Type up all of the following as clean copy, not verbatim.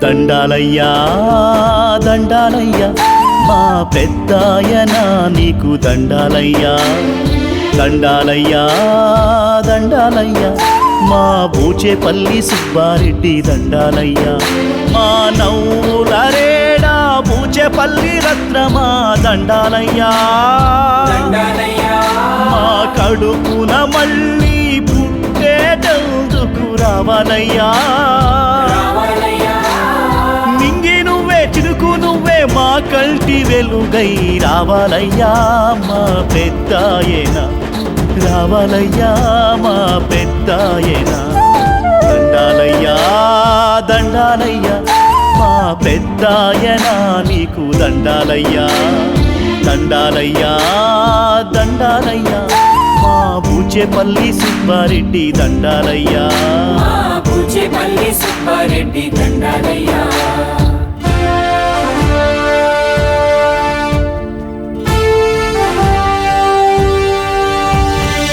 దండాలయ్యా దండాలయ్యా మా పెద్దాయన నీకు దండాలయ్యా దండాలయ్యా దండాలయ్యా మా బూచేపల్లి సుబ్బారెడ్డి దండాలయ్యా మా నవ్వుల రేడా బూచేపల్లి రత్నమా దండాలయ్యా మా కడుపున మళ్ళీ పుట్టేటందుకు రావాలయ్యా నింగి నువ్వే చిరుకు నువ్వే మా కంటి వెలుగై రావాలయ్యా మా పెద్దాయన రావాలయ్యా మా పెద్దాయన దండాలయ్యా దండాలయ్యా మా పెద్దాయన నీకు దండాలయ్యా దండాలయ్యా దండాలయ్యా మా బూచేపల్లి సుబ్బారెడ్డి దండాలయ్యా బూచేపల్లి సుబ్బారెడ్డి దండాలయ్యా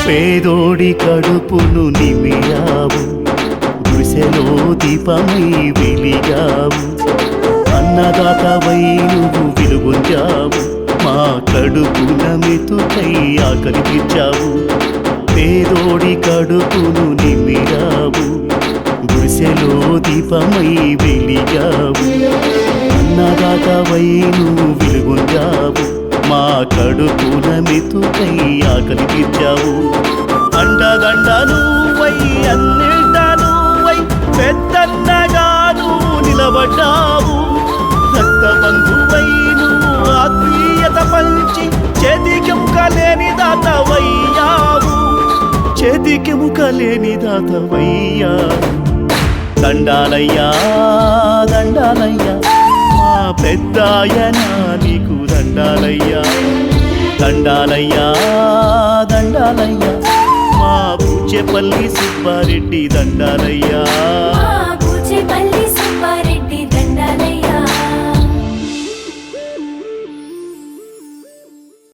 పేదోడి కడుపును నిమియావు గుడిసెలో దీపమై వెలిగావు అన్నదాతవై నువ్వు వెలుగొందావు మా కడుపున మెతుకై ఆకలి తీర్చావు పేదోడి కడుపును నిమిరావు గుడిసెలో దీపమై వెలిగావు అన్నదాతవై నువ్వు వెలుగొందావు మా కడుపున మెతుకై ఆకలి తీర్చావు అండదండ నువ్వై అన్నిట నువ్వై పెద్దన్నగాను నిలబడ్డావు రక్త బంధువై నువ్వు ఆత్మీయత పంచి చేతికెముక లేని దాతవయ్యావు చేతికెముక లేని దాతవయ్యా దండాలయ్యా దండాలయ్యా మా పెద్దాయన నీకు దండాలయ్యా దండాలయ్యా దండాలయ్యా మా బూచేపల్లి సుబ్బారెడ్డి దండాలయ్యా